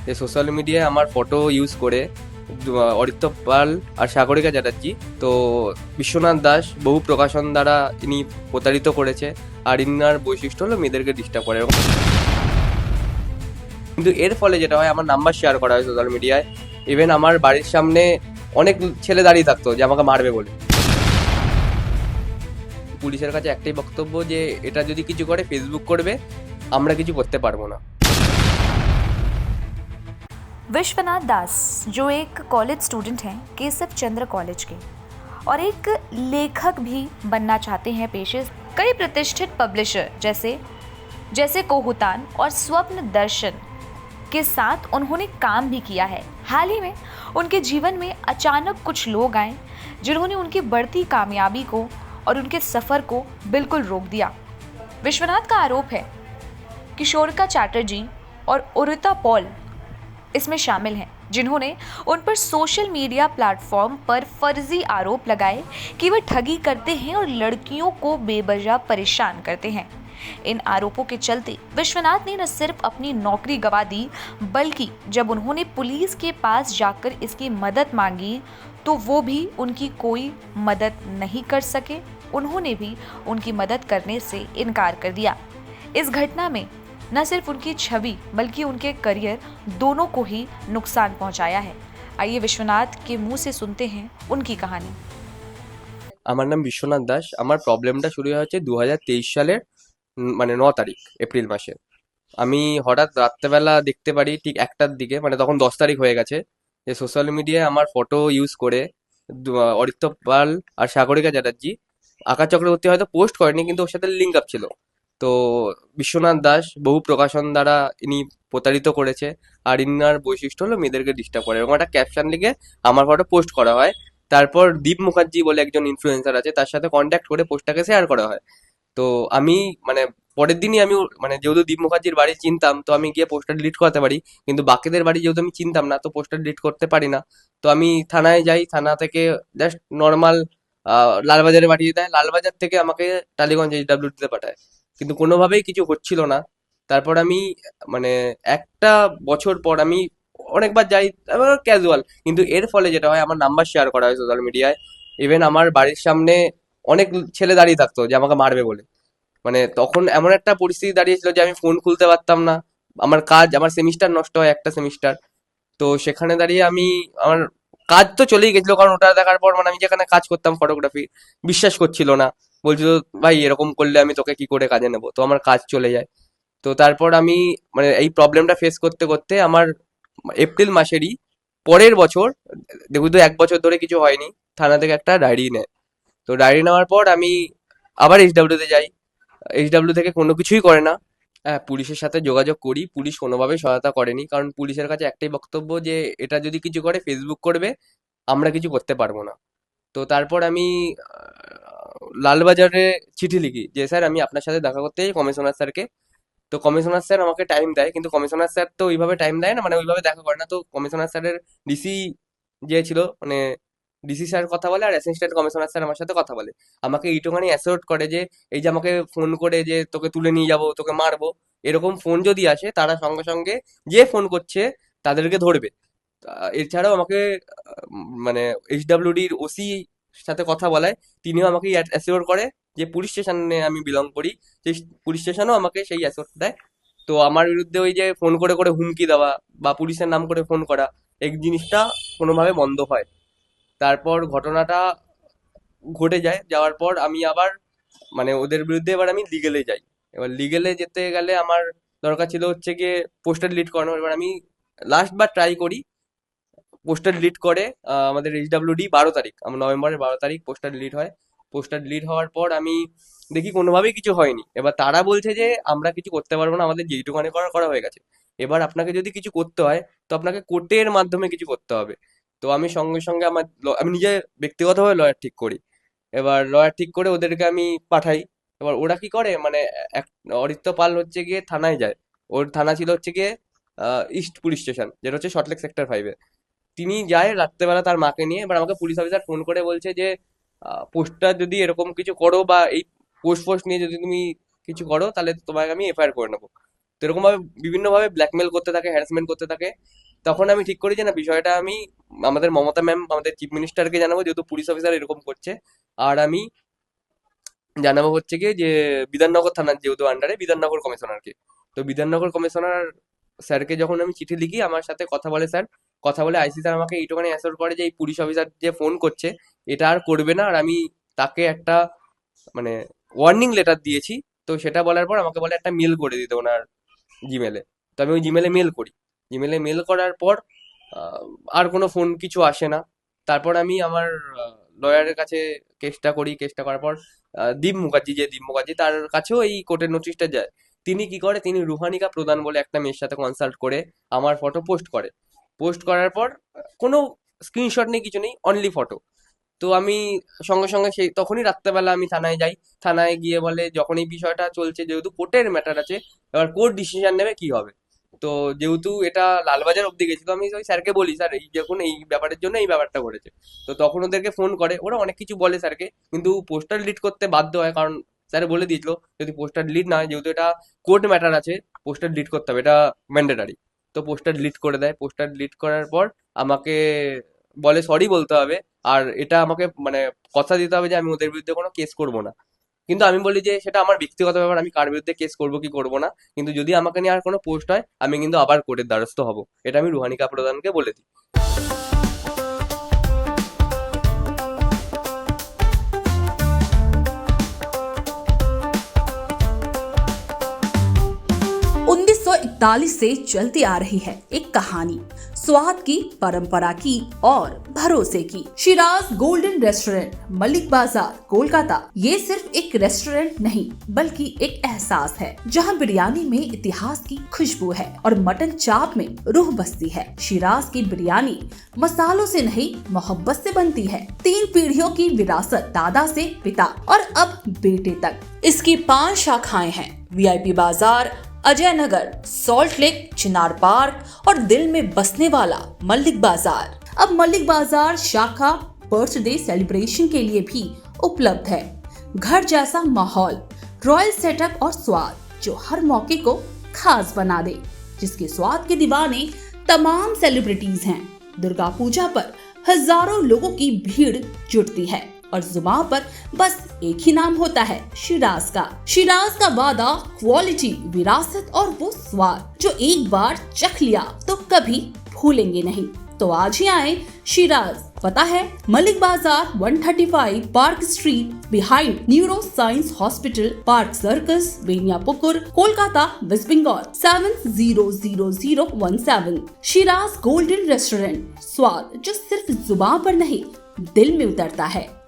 যে সোশ্যাল মিডিয়ায় আমার ফটো ইউজ করে অরিত্য পাল আর সাগরিকা চ্যাটার্জি তো বিশ্বনাথ দাস বহু প্রকাশন দ্বারা ইনি প্রতারিত করেছে। আর ইনার বৈশিষ্ট্য হলো মেয়েদেরকে ডিস্টার্ব করে এরকম। কিন্তু এর ফলে যেটা হয়, আমার নাম্বার শেয়ার করা হয় সোশ্যাল মিডিয়ায়। ইভেন আমার বাড়ির সামনে অনেক ছেলে দাঁড়িয়ে থাকতো যে আমাকে মারবে বলে। পুলিশের কাছে একটাই বক্তব্য যে এটা যদি কিছু করে ফেসবুক করবে, আমরা কিছু করতে পারবো না। विश्वनाथ दास जो एक कॉलेज स्टूडेंट हैं केशव चंद्र कॉलेज के और एक लेखक भी बनना चाहते हैं पेशे से। कई प्रतिष्ठित पब्लिशर जैसे जैसे कोहुतान और स्वप्न दर्शन के साथ उन्होंने काम भी किया है। हाल ही में उनके जीवन में अचानक कुछ लोग आए जिन्होंने उनकी बढ़ती कामयाबी को और उनके सफ़र को बिल्कुल रोक दिया। विश्वनाथ का आरोप है कि शोरिका चैटर्जी और उरिता पॉल इसमें शामिल हैं, जिन्होंने उन पर सोशल मीडिया प्लेटफॉर्म पर फर्जी आरोप लगाए कि वे ठगी करते हैं और लड़कियों को बेवजह परेशान करते हैं। इन आरोपों के चलते विश्वनाथ ने न सिर्फ अपनी नौकरी गंवा दी, बल्कि जब उन्होंने पुलिस के पास जाकर इसकी मदद मांगी तो वो भी उनकी कोई मदद नहीं कर सके। उन्होंने भी उनकी मदद करने से इनकार कर दिया। इस घटना में न सिर्फ उनकी छवि बल्कि उनके करियर दोनों को ही नुकसान पहुंचाया है। आइए विश्वनाथ के मुंह से सुनते हैं उनकी कहानी। আমার নাম বিশ্বনাথ দাস। আমার প্রবলেমটা শুরু হচ্ছে 2023 সালের মানে 9 তারিখ এপ্রিল মাসে। আমি হঠাৎ রাত্রেবেলা দেখতে পারি ঠিক 1টার দিকে, মানে তখন 10 তারিখ হয়ে গেছে, যে সোশ্যাল মিডিয়ায় আমার ফটো ইউজ করে অরিত্য পাল আর সাগরিকা চ্যাটার্জি, আকাশ চক্রবর্তী হয়তো পোস্ট করেনি কিন্তু ওর সাথে লিঙ্ক আপ ছিল। তো বিশ্বনাথ দাস বহু প্রকাশন দ্বারা ইনি প্রতারিত করেছে। আর ইনার বৈশিষ্ট্য হলো মেয়েদেরকে ডিস্টার্ব করে, এরকম একটা ক্যাপশন লিখে আমার ফটো পোস্ট করা হয়। তারপর দীপ মুখার্জি বলে একজন ইনফ্লুয়েন্সার আছে, তার সাথে কন্ট্যাক্ট করে পোস্টটাকে শেয়ার করা হয়। তো আমি মানে পরের দিনই আমি মানে যেহেতু দীপ মুখার্জির বাড়ি চিনতাম, তো আমি গিয়ে পোস্টার ডিলিট করতে পারি। কিন্তু বাকিদের বাড়ি যেহেতু আমি চিনতাম না, তো পোস্টার ডিলিট করতে পারি না। তো আমি থানায় যাই, থানা থেকে জাস্ট নর্মাল লালবাজারে পাঠিয়ে দেয়, লালবাজার থেকে আমাকে টালিগঞ্জ এইচডব্লিউডিতে পাঠায়। কিন্তু কোনোভাবেই কিছু হচ্ছিল না। তারপর আমি মানে একটা বছর পর আমি অনেকবার যাই, ক্যাজুয়াল। কিন্তু এর ফলে যেটা হয়, আমার নাম্বার শেয়ার করা হয় সোশ্যাল মিডিয়ায়। ইভেন আমার বাড়ির সামনে অনেক ছেলে দাঁড়িয়ে থাকতো যে আমাকে মারবে বলে। মানে তখন এমন একটা পরিস্থিতি দাঁড়িয়েছিল যে আমি ফোন খুলতে পারতাম না। আমার সেমিস্টার নষ্ট হয়, একটা সেমিস্টার। তো সেখানে দাঁড়িয়ে আমার কাজ তো চলেই গেছিল, কারণ ওটা দেখার পর মানে আমি যেখানে কাজ করতাম ফটোগ্রাফি, বিশ্বাস করছিল না। বলছিল, ভাই এরকম করলে আমি তোকে কি করে কাজে নেবো, তো আমার কাজ চলে যায়। তো তারপর আমি মানে এই প্রবলেমটা ফেস করতে করতে আমার এপ্রিল মাসেরই পরের বছর, দেখুন তো 1 বছর ধরে কিছু হয়নি, থানা থেকে একটা ডায়েরি নেয়। তো ডায়েরি নেওয়ার পর আমি আবার এইচডব্লিউতে যাই। এইচডব্লিউ থেকে কোনো কিছুই করে না। হ্যাঁ, পুলিশের সাথে যোগাযোগ করি, পুলিশ কোনোভাবেই সহায়তা করেনি, কারণ পুলিশের কাছে একটাই বক্তব্য যে এটা যদি কিছু করে ফেসবুক করবে, আমরা কিছু করতে পারবো না। তো তারপর আমি লালবাজারে চিঠি লিখি যে স্যার আমি আপনার সাথে দেখা করতে চাই কমিশনার স্যারকে। তো কমিশনার স্যার আমাকে টাইম দেয়, কিন্তু কমিশনার স্যার তো ওইভাবে টাইম দেয় না, মানে ওইভাবে দেখা করে না। তো কমিশনার স্যারের ডিসি যে ছিল, মানে ডিসি স্যার কথা বলে আর অ্যাসিস্ট্যান্ট কমিশনার স্যার আমার সাথে কথা বলে। আমাকে এইটুখানি অ্যাসিওর করে যে এই যে আমাকে ফোন করে যে তোকে তুলে নিয়ে যাবো, তোকে মারবো, এরকম ফোন যদি আসে তারা সঙ্গে সঙ্গে যে ফোন করছে তাদেরকে ধরবে। এছাড়াও আমাকে মানে এইচডব্লিউডির ওসি সাথে কথা বলায়, তিনিও আমাকে অ্যাসিওর করে যে পুলিশ স্টেশনে আমি বিলং করি, সেই পুলিশ স্টেশনও আমাকে সেই অ্যাসিওর দেয়। তো আমার বিরুদ্ধে ওই যে ফোন করে করে হুমকি দেওয়া বা পুলিশের নাম করে ফোন করা, এই জিনিসটা কোনোভাবে বন্ধ হয়। তারপর ঘটনাটা ঘটে যায়, যাওয়ার পর আমি আবার মানে ওদের বিরুদ্ধে এবার আমি লিগেলে যাই। এবার লিগেলে যেতে গেলে আমার দরকার ছিল হচ্ছে গিয়ে পোস্টার ডিলিট করানো। এবার আমি লাস্ট বার ট্রাই করি, পোস্টার ডিলিট করে আমাদের এইচডব্লিউডি 12 তারিখ, আমার নভেম্বরের 12 তারিখ পোস্টার ডিলিট হয়। পোস্টার ডিলিট হওয়ার পর আমি দেখি কোনোভাবেই কিছু হয়নি। এবার তারা বলছে যে আমরা কিছু করতে পারবো না, আমাদের যেইটুখানি করা করা হয়ে গেছে। এবার আপনাকে যদি কিছু করতে হয় তো আপনাকে কোর্টের মাধ্যমে কিছু করতে হবে। তো আমি সঙ্গে সঙ্গে আমি নিজে ব্যক্তিগতভাবে লয়ার ঠিক করি। এবার লয়ার ঠিক করে ওদেরকে আমি পাঠাই। এবার ওরা কি করে, মানে এক অরিত্য পাল হচ্ছে গিয়ে থানায় যায়। ওর থানা ছিল হচ্ছে গিয়ে ইস্ট পুলিশ স্টেশন, যেটা হচ্ছে সল্টলেক সেক্টর 5-এ। তিনি যায় রাত্রেবেলা তার মাকে নিয়ে। এবার আমাকে পুলিশ অফিসার ফোন করে বলছে যে পোস্টটা যদি এরকম কিছু করো বা এই পোস্ট ফোস্ট নিয়ে যদি তুমি কিছু করো, তাহলে তোমাকে আমি এফআইআর করে নেবো। তো এরকম ভাবে বিভিন্ন ভাবে ব্ল্যাকমেল করতে থাকে, হ্যারাসমেন্ট করতে থাকে। তখন আমি ঠিক করি যে না, বিষয়টা আমি আমাদের মমতা ম্যাম, আমাদের চিফ মিনিস্টারকে জানাবো, যেহেতু পুলিশ অফিসার এরকম করছে। আর আমি জানাবো হচ্ছে কি যে বিধাননগর থানার যেহেতু আন্ডারে, বিধাননগর কমিশনারকে। তো বিধাননগর কমিশনার স্যারকে যখন আমি চিঠি লিখি, আমার সাথে কথা বলে স্যার, কথা বলে আইসি স্যার আমাকে এইটুখানি অ্যাসিওর করে যে এই পুলিশ অফিসার যে ফোন করছে এটা আর করবে না, আর আমি তাকে একটা মানে ওয়ার্নিং লেটার দিয়েছি। তো সেটা বলার পর আমাকে বলে একটা মেল করে দিতে ওনার জিমেলে। তো আমি ওই জিমেলে মেল করি। জিমেলে মেল করার পর আহ, আর কোনো ফোন কিছু আসে না। তারপর আমি আমার লয়ারের কাছে কেসটা করি। কেসটা করার পর দীপ মুখার্জি, যে দীপ মুখার্জি, তার কাছেও এই কোর্টের নোটিশটা যায়। তিনি কি করে, তিনি রুহানিকা প্রধান বলে একটা মেয়ের সাথে কনসাল্ট করে আমার ফটো পোস্ট করে। পোস্ট করার পর কোনো স্ক্রিনশট নেই, কিছু নেই, অনলি ফটো। তো আমি সঙ্গে সঙ্গে সেই তখনই রাত্রেবেলা আমি থানায় যাই। থানায় গিয়ে বলে যখন এই বিষয়টা চলছে, যেহেতু কোর্টের ম্যাটার আছে, এবার কোর্ট ডিসিশন নেবে কি হবে। তো যেহেতু এটা লালবাজার অব্দি গেছি, তো আমি ওই স্যারকে বলি, স্যার এই যখন এই ব্যাপারের জন্য এই ব্যাপারটা ঘটেছে। তো তখন ওদেরকে ফোন করে, ওরা অনেক কিছু বলে স্যারকে, কিন্তু পোস্টার ডিলিট করতে বাধ্য হয়, কারণ স্যার বলে দিয়েছিল যদি পোস্টার ডিলিট না হয়, যেহেতু এটা কোর্ট ম্যাটার আছে, পোস্টার ডিলিট করতে হবে, এটা ম্যান্ডেটারি। তো পোস্টার ডিলিট করে দেয়। পোস্টার ডিলিট করার পর আমাকে বলে সরি বলতে হবে, আর এটা আমাকে মানে কথা দিতে হবে যে আমি ওদের বিরুদ্ধে কোনো কেস করব না। কিন্তু আমি বলি যে সেটা আমার ব্যক্তিগত ব্যাপার, আমি কার বিরুদ্ধে কেস করবো কি করবো না, কিন্তু যদি আমাকে নিয়ে আর কোনো পোস্ট হয় আমি কিন্তু আবার কোর্টের দ্বারস্থ হব। এটা আমি রুহানিকা প্রধানকে বলে দিই। 1941 से चलती आ रही है एक कहानी, स्वाद की, परंपरा की और भरोसे की। शिराज गोल्डन रेस्टोरेंट, मलिक बाजार, कोलकाता। ये सिर्फ एक रेस्टोरेंट नहीं बल्कि एक एहसास है, जहां बिरयानी में इतिहास की खुशबू है और मटन चाप में रूह बसती है। शिराज की बिरयानी मसालों से नहीं, मोहब्बत से बनती है। 3 पीढ़ियों की विरासत, दादा से पिता और अब बेटे तक। इसकी 5 शाखाएं हैं, वीआईपी बाजार, अजय नगर, सॉल्ट लेक, चिनार पार्क और दिल में बसने वाला मलिक बाजार। अब मलिक बाजार शाखा बर्थडे सेलिब्रेशन के लिए भी उपलब्ध है। घर जैसा माहौल, रॉयल सेटअप और स्वाद जो हर मौके को खास बना दे, जिसके स्वाद के दीवाने तमाम सेलिब्रिटीज हैं। दुर्गा पूजा पर हजारों लोगों की भीड़ जुटती है और जुबान पर बस एक ही नाम होता है, शिराज का। शिराज का वादा, क्वालिटी, विरासत और वो स्वाद जो एक बार चख लिया तो कभी भूलेंगे नहीं। तो आज ही आए शिराज। पता है Malik Bazar, 135 Park Street, behind neuro science hospital, Park Circus, Beniapukur, Kolkata, West Bengal 700017। Shiraz golden restaurant, स्वाद जो सिर्फ जुबान पर नहीं दिल में उतरता है।